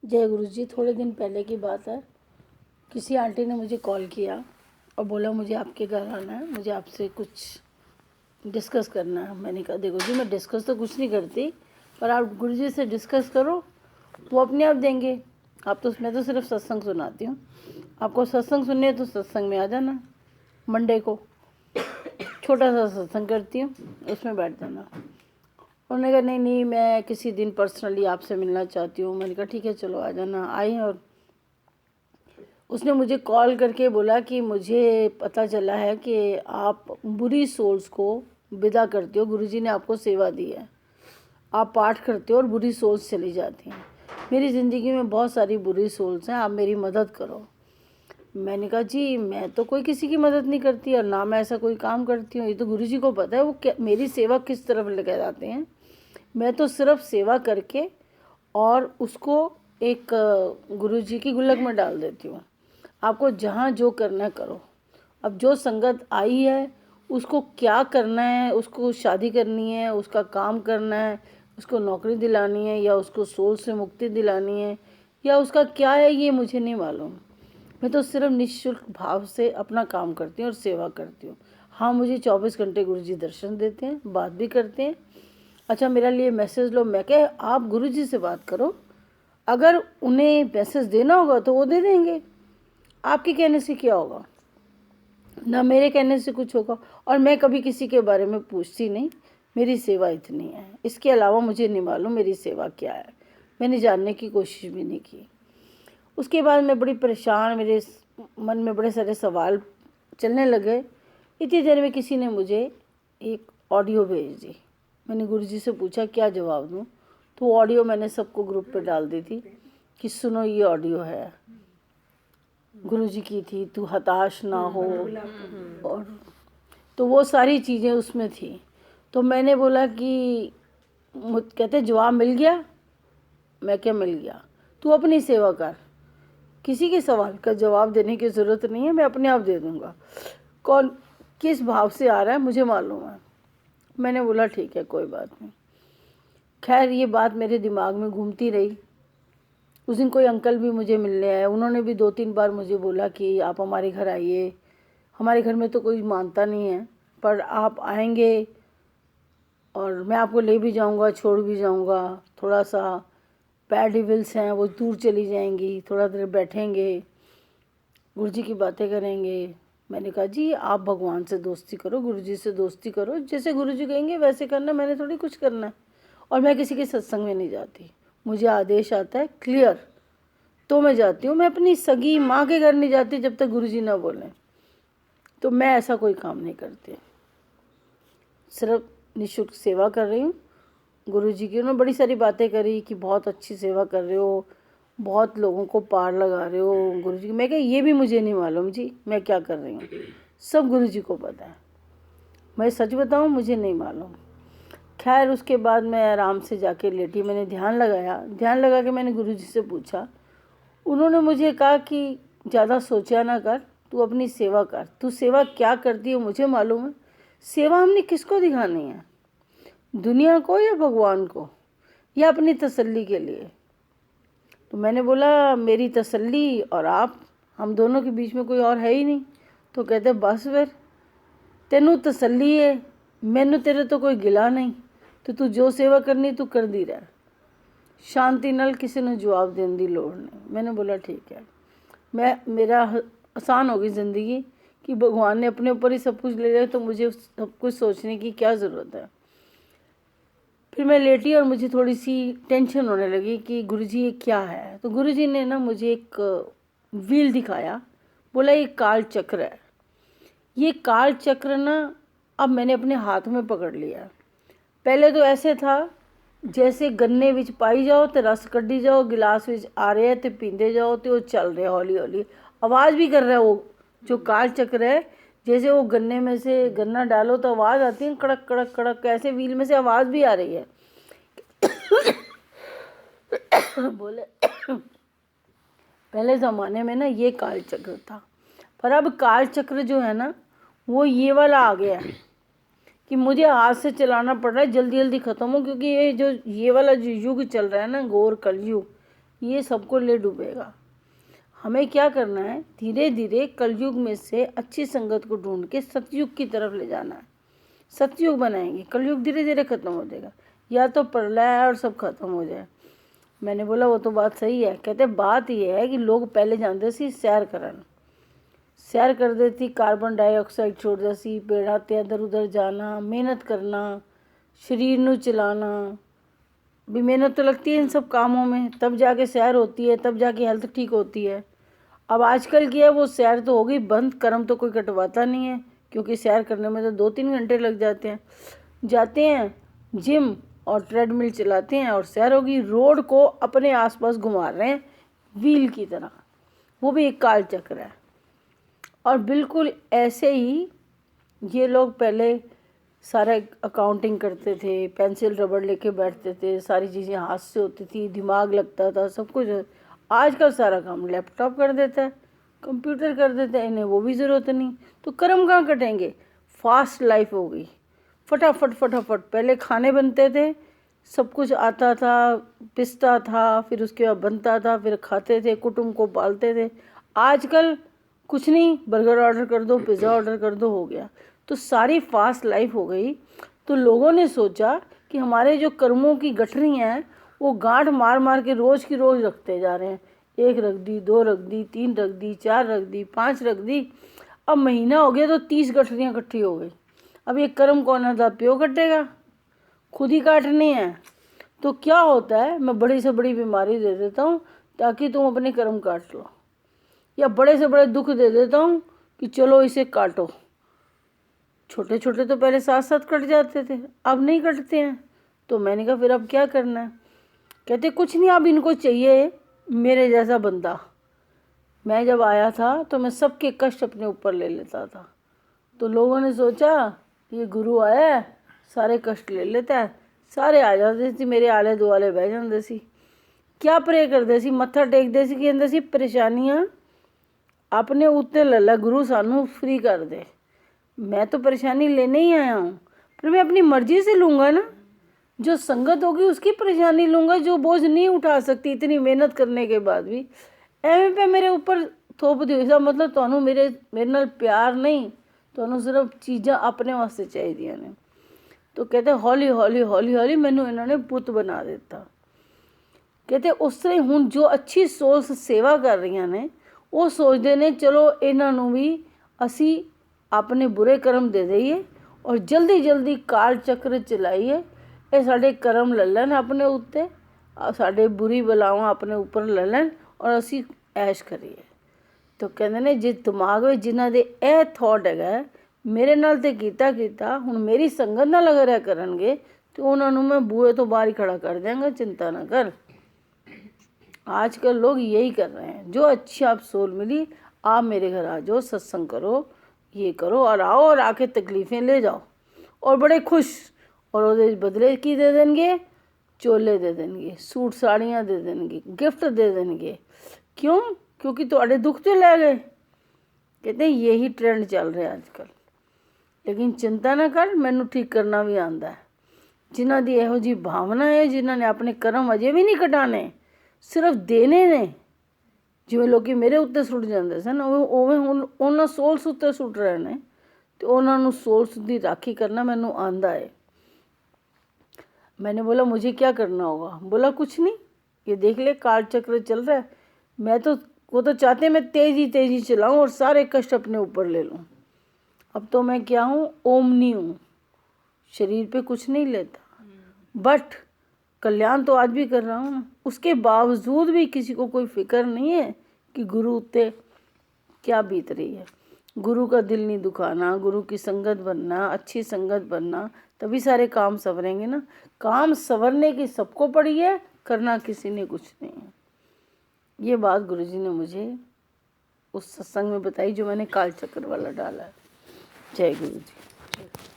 जय गुरु जी। थोड़े दिन पहले की बात है, किसी आंटी ने मुझे कॉल किया और बोला मुझे आपके घर आना है, मुझे आपसे कुछ डिस्कस करना है। मैंने कहा देखो जी, मैं डिस्कस तो कुछ नहीं करती, पर आप गुरु जी से डिस्कस करो, वो अपने आप देंगे। मैं तो सिर्फ सत्संग सुनाती हूँ। आपको सत्संग सुनने है तो सत्संग में आ जाना। मंडे को छोटा सा सत्संग करती हूँ, उसमें बैठ जाना। उन्होंने कहा नहीं नहीं, मैं किसी दिन पर्सनली आपसे मिलना चाहती हूँ। मैंने कहा ठीक है, चलो आ जाना। आई और उसने मुझे कॉल करके बोला कि मुझे पता चला है कि आप बुरी सोल्स को विदा करते हो, गुरुजी ने आपको सेवा दी है, आप पाठ करते हो और बुरी सोल्स चली जाती हैं। मेरी ज़िंदगी में बहुत सारी बुरी सोल्स हैं, आप मेरी मदद करो। मैंने कहा जी, मैं तो कोई किसी की मदद नहीं करती और ना मैं ऐसा कोई काम करती हूँ, ये तो गुरुजी को पता है वो क्या मेरी सेवा किस तरफ लेके जाते हैं। मैं तो सिर्फ सेवा करके और उसको एक गुरुजी की गुल्लक में डाल देती हूँ। आपको जहाँ जो करना है करो। अब जो संगत आई है उसको क्या करना है, उसको शादी करनी है, उसका काम करना है, उसको नौकरी दिलानी है, या उसको सोल से मुक्ति दिलानी है, या उसका क्या है, ये मुझे नहीं मालूम। मैं तो सिर्फ निःशुल्क भाव से अपना काम करती हूँ और सेवा करती हूँ। हाँ, मुझे 24 घंटे गुरुजी दर्शन देते हैं, बात भी करते हैं। अच्छा, मेरा लिए मैसेज लो। मैं कह आप गुरुजी से बात करो, अगर उन्हें मैसेज देना होगा तो वो दे देंगे, आपके कहने से क्या होगा, ना मेरे कहने से कुछ होगा। और मैं कभी किसी के बारे में पूछती नहीं, मेरी सेवा इतनी है, इसके अलावा मुझे नहीं मालूम मेरी सेवा क्या है। मैंने जानने की कोशिश भी नहीं की। उसके बाद मैं बड़ी परेशान, मेरे मन में बड़े सारे सवाल चलने लगे। इतनी देर में किसी ने मुझे एक ऑडियो भेज दी। मैंने गुरुजी से पूछा क्या जवाब दूँ, तो वो ऑडियो मैंने सबको ग्रुप पे डाल दी थी कि सुनो ये ऑडियो है, गुरुजी की थी, तू हताश ना हो। और तो वो सारी चीज़ें उसमें थी। तो मैंने बोला कि कहते जवाब मिल गया। मैं क्या मिल गया, तू अपनी सेवा कर, किसी के सवाल का जवाब देने की ज़रूरत नहीं है, मैं अपने आप दे दूँगा। कौन किस भाव से आ रहा है मुझे मालूम है। मैंने बोला ठीक है, कोई बात नहीं। खैर ये बात मेरे दिमाग में घूमती रही। उस दिन कोई अंकल भी मुझे मिलने आए, उन्होंने भी 2-3 बार मुझे बोला कि आप हमारे घर आइए। हमारे घर में तो कोई मानता नहीं है, पर आप आएंगे और मैं आपको ले भी जाऊंगा, छोड़ भी जाऊंगा। थोड़ा सा बैड इविल्स हैं वो दूर चली जाएंगी, थोड़ा देर बैठेंगे, गुरुजी की बातें करेंगे। मैंने कहा जी आप भगवान से दोस्ती करो, गुरुजी से दोस्ती करो, जैसे गुरुजी कहेंगे वैसे करना, मैंने थोड़ी कुछ करना है। और मैं किसी के सत्संग में नहीं जाती, मुझे आदेश आता है क्लियर तो मैं जाती हूँ। मैं अपनी सगी माँ के घर नहीं जाती जब तक गुरुजी ना बोलें। तो मैं ऐसा कोई काम नहीं करती, सिर्फ निःशुल्क सेवा कर रही हूँ। गुरुजी की उन्होंने बड़ी सारी बातें करी कि बहुत अच्छी सेवा कर रहे हो, बहुत लोगों को पार लगा रहे हो गुरुजी की। मैं कहा ये भी मुझे नहीं मालूम जी मैं क्या कर रही हूँ, सब गुरुजी को पता है। मैं सच बताऊँ, मुझे नहीं मालूम। खैर उसके बाद मैं आराम से जाके लेटी, मैंने ध्यान लगाया। ध्यान लगा के मैंने गुरुजी से पूछा। उन्होंने मुझे कहा कि ज़्यादा सोचा ना कर, तू अपनी सेवा कर। तू सेवा क्या करती हो मुझे मालूम है। सेवा हमने किसको दिखानी है, दुनिया को या भगवान को, या अपनी तसल्ली के लिए। तो मैंने बोला मेरी तसल्ली और आप, हम दोनों के बीच में कोई और है ही नहीं। तो कहते बस फिर तेनू तसल्ली है, मैनू तेरे तो कोई गिला नहीं, तो तू जो सेवा करनी तू कर दी रह, शांति नाल, किसी ने जवाब देने की लोड़ नहीं। मैंने बोला ठीक है। मेरा आसान होगी ज़िंदगी कि भगवान ने अपने ऊपर ही सब कुछ ले लिया, तो मुझे सब कुछ सोचने की क्या ज़रूरत है। फिर मैं लेटी और मुझे थोड़ी सी टेंशन होने लगी कि गुरुजी ये क्या है। तो गुरुजी ने ना मुझे एक व्हील दिखाया, बोला ये काल चक्र है। ये काल चक्र ना अब मैंने अपने हाथ में पकड़ लिया। पहले तो ऐसे था जैसे गन्ने विच पाई जाओ तो रस कड्ढी जाओ, गिलास विच आ रहा है तो पींदे जाओ, तो वो चल रहा हौली हौली, आवाज़ भी कर रहा है। वो जो काल चक्र है, जैसे वो गन्ने में से गन्ना डालो तो आवाज़ आती है कड़क कड़क कड़क, ऐसे व्हील में से आवाज़ भी आ रही है। बोले पहले ज़माने में ना ये काल चक्र था, पर अब काल चक्र जो है ना वो ये वाला आ गया है कि मुझे हाथ से चलाना पड़ रहा है, जल्दी जल्दी ख़त्म हो, क्योंकि ये वाला जो युग चल रहा है ना, घोर कलयुग, ये सबको ले डूबेगा। हमें क्या करना है, धीरे धीरे कलयुग में से अच्छी संगत को ढूंढ के सतयुग की तरफ ले जाना है। सतयुग बनाएंगे, कलयुग धीरे धीरे खत्म हो जाएगा, या तो प्रलय और सब खत्म हो जाए। मैंने बोला वो तो बात सही है। कहते बात ये है कि लोग पहले जानते सी सैर करन, सैर कर देती, कार्बन डाइऑक्साइड छोड़ देती, पेड़ा ते इधर उधर जाना, मेहनत करना, शरीर नू चलाना भी, मेहनत तो लगती है इन सब कामों में, तब जाके सैर होती है, तब जाके हेल्थ ठीक होती है। अब आजकल की है वो सैर तो हो गई बंद, कर्म तो कोई कटवाता नहीं है, क्योंकि सैर करने में तो 2-3 घंटे लग जाते हैं। जाते हैं जिम और ट्रेडमिल चलाते हैं और सैर होगी। रोड को अपने आसपास घुमा रहे हैं व्हील की तरह, वो भी एक काल चक्र है। और बिल्कुल ऐसे ही ये लोग पहले सारा अकाउंटिंग करते थे, पेंसिल रबड़ लेके बैठते थे, सारी चीज़ें हाथ से होती थी, दिमाग लगता था, सब कुछ। आजकल सारा काम लैपटॉप कर देता है, कंप्यूटर कर देता है, इन्हें वो भी ज़रूरत नहीं। तो कर्म कहाँ कटेंगे? फास्ट लाइफ हो गई, फटाफट फटाफट। पहले खाने बनते थे, सब कुछ आता था, पिसता था, फिर उसके बाद बनता था, फिर खाते थे, कुटुंब को पालते थे। आजकल कुछ नहीं, बर्गर ऑर्डर कर दो, पिज़्ज़ा ऑर्डर कर दो, हो गया। तो सारी फास्ट लाइफ हो गई। तो लोगों ने सोचा कि हमारे जो कर्मों की गठरी हैं वो गांठ मार मार के रोज़ की रोज़ रखते जा रहे हैं। 1 रख दी, 2 रख दी, 3 रख दी, 4 रख दी, 5 रख दी। अब महीना हो गया तो 30 गठरियाँ इकट्ठी हो गई। अब ये कर्म कौन है, प्यो कटेगा, खुद ही काटनी है। तो क्या होता है, मैं बड़ी से बड़ी बीमारी दे देता हूँ ताकि तुम अपने कर्म काट लो, या बड़े से बड़े दुख दे देता हूँ कि चलो इसे काटो। छोटे छोटे तो पहले साथ साथ कट जाते थे, अब नहीं कटते हैं। तो मैंने कहा फिर अब क्या करना है? कहते कुछ नहीं, अब इनको चाहिए मेरे जैसा बंदा। मैं जब आया था तो मैं सबके कष्ट अपने ऊपर ले लेता था। तो लोगों ने सोचा ये गुरु आया है, सारे कष्ट ले लेता है। सारे आ जाते सी, मेरे आले दुआले बह जाते सी, क्या प्रे करते सी, मत्था टेकते सी, कहते सी परेशानियां अपने उत्ते ले ला, गुरु सानू फ्री कर दे। मैं तो परेशानी लेने ही आया हूँ, पर मैं अपनी मर्जी से लूँगा ना। जो संगत होगी उसकी परेशानी लूँगा, जो बोझ नहीं उठा सकती इतनी मेहनत करने के बाद भी एवं पे मेरे ऊपर थोप दी। इसका मतलब तुहानू मेरे नाल प्यार नहीं, तुहानू सिर्फ चीज़ां अपने वास्ते चाहिए ने। तो कहते हौली हौली हौली हौली मैनू इन्होंने पुत बना दिता। कहते उस तरह हुण जो अच्छी सोच सेवा कर रही ने वो सोचते ने चलो इन्हों भी असी अपने बुरे कर्म दे दईए और जल्दी जल्दी काल चक्र चलाइए, ये साढ़े कर्म ले लैन अपने उत्ते, साढ़े बुरी बलावां अपने ऊपर ले लैन और असी ऐश करिए। तो कहते ने जे दिमाग में जिन्हां दे ए थॉट है मेरे नाल ते कीता हुण मेरी संगत नाल अगर है करनगे तो उन्होंने मैं बूहे तो बाहर ही खड़ा कर देंगा, चिंता ना कर। आजकल लोग यही कर रहे हैं। जो अच्छी आप सोल मिली, आप मेरे घर आ जाओ, सत्संग करो, ये करो, और आओ और आके तकलीफ़ें ले जाओ और बड़े खुश। और वो बदले की दे देंगे, चोले दे देंगे, सूट साड़ियाँ दे देंगे, गिफ्ट दे देंगे। क्यों? क्योंकि तुहाडे दुख तो ले गए। कहते हैं यही ट्रेंड चल रहा है आजकल। लेकिन चिंता ना कर, मैनू ठीक करना भी आंदा है। जिन्हां दी इहो जी भावना है, जिन्हां ने अपने कर्म अजे भी नहीं कटाने, सिर्फ देने ने, जिवें लोग मेरे उत्ते सुट जाते सन उवें हुण उन्हां सोल्स उत्ते सुट रहे ने, तो उन्होंने सोल्स की राखी करना मैनू आंदा है। मैंने बोला मुझे क्या करना होगा? बोला कुछ नहीं, ये देख ले काल चक्र चल रहा है। मैं तो वो तो चाहते हैं मैं तेज़ी तेज़ी चलाऊं और सारे कष्ट अपने ऊपर ले लूं। अब तो मैं क्या हूँ, ओमनी हूँ, शरीर पे कुछ नहीं लेता, बट कल्याण तो आज भी कर रहा हूँ। उसके बावजूद भी किसी को कोई फिक्र नहीं है कि गुरु उत्ते क्या बीत रही है। गुरु का दिल नहीं दुखाना, गुरु की संगत बनना, अच्छी संगत बनना, तभी सारे काम संवरेंगे ना। काम संवरने की सबको पड़ी है, करना किसी ने कुछ नहीं है। ये बात गुरुजी ने मुझे उस सत्संग में बताई जो मैंने काल चक्र वाला डाला है। जय गुरु जी।